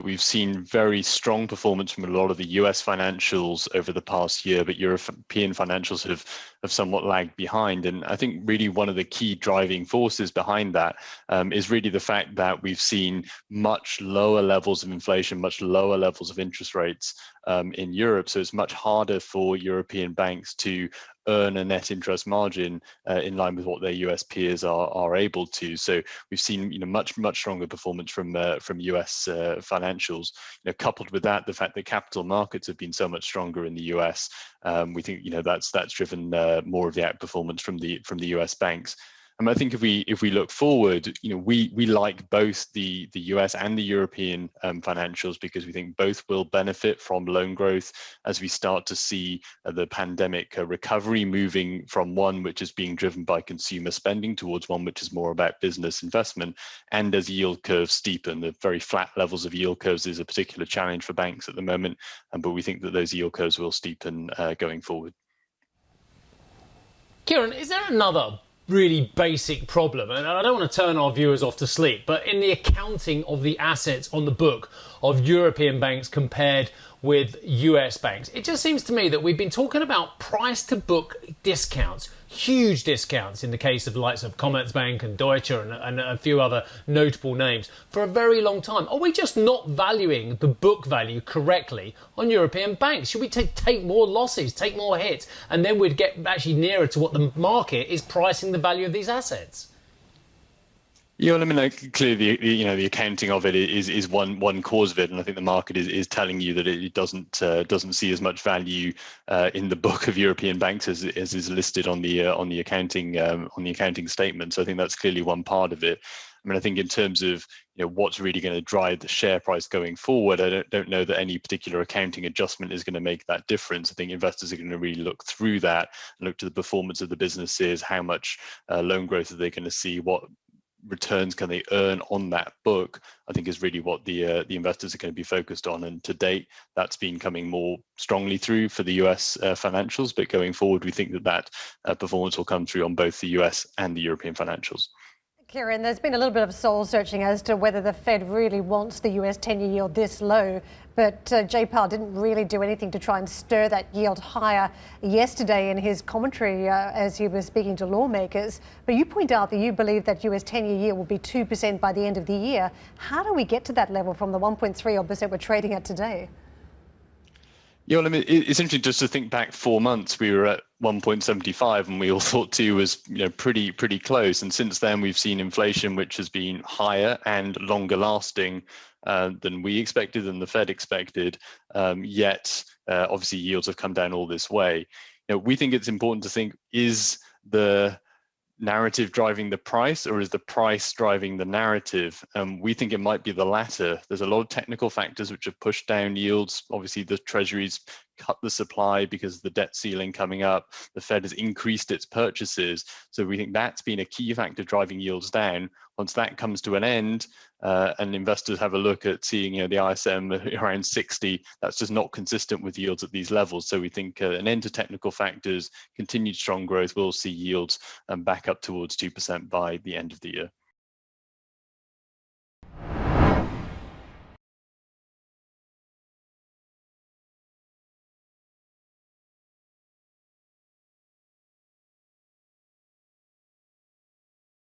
We've seen very strong performance from a lot of the US financials over the past year, but European financials have somewhat lagged behind. And I think really one of the key driving forces behind that is really the fact that we've seen much lower levels of inflation, much lower levels of interest rates in Europe. So it's much harder for European banks to earn a net interest margin in line with what their US peers are able to. So we've seen much stronger performance from US financials. Coupled with that, the fact that capital markets have been so much stronger in the US, we think that's driven more of the outperformance from the US banks. And I think if we look forward, we like both the US and the European financials, because we think both will benefit from loan growth as we start to see the pandemic recovery moving from one which is being driven by consumer spending towards one which is more about business investment. And as yield curves steepen, the very flat levels of yield curves is a particular challenge for banks at the moment, but we think that those yield curves will steepen going forward. Kiran, is there another really basic problem, and I don't want to turn our viewers off to sleep, but in the accounting of the assets on the book of European banks compared with US banks, it just seems to me that we've been talking about price to book discounts, huge discounts in the case of the likes of Commerzbank and Deutsche and a few other notable names for a very long time. Are we just not valuing the book value correctly on European banks? Should we take more losses, take more hits, and then we'd get actually nearer to what the market is pricing the value of these assets? Yeah, well, I mean, clearly, the accounting of it is one cause of it, and I think the market is telling you that it doesn't see as much value in the book of European banks as is listed on the accounting statement. So I think that's clearly one part of it. I mean, I think in terms of what's really going to drive the share price going forward, I don't know that any particular accounting adjustment is going to make that difference. I think investors are going to really look through that and look to the performance of the businesses, how much loan growth are they going to see, what returns can they earn on that book, I think is really what the investors are going to be focused on. And to date, that's been coming more strongly through for the US financials. But going forward, we think that performance will come through on both the US and the European financials. Kiran, there's been a little bit of soul searching as to whether the Fed really wants the US 10-year yield this low, but Jay Powell didn't really do anything to try and stir that yield higher yesterday in his commentary as he was speaking to lawmakers. But you point out that you believe that US 10-year yield will be 2% by the end of the year. How do we get to that level from the 1.3% we're trading at today? Yeah, well, I mean, it's interesting just to think back 4 months. We were at 1.75, and we all thought 2 was pretty close. And since then, we've seen inflation which has been higher and longer lasting than we expected, than the Fed expected. Yet, obviously, yields have come down all this way. We think it's important to think: is the narrative driving the price, or is the price driving the narrative? We think it might be the latter. There's a lot of technical factors which have pushed down yields. Obviously, the Treasury's cut the supply because of the debt ceiling coming up. The Fed has increased its purchases. So we think that's been a key factor driving yields down. Once that comes to an end, and investors have a look at seeing the ISM around 60, that's just not consistent with yields at these levels. So we think an end to technical factors, continued strong growth, will see yields back up towards 2% by the end of the year.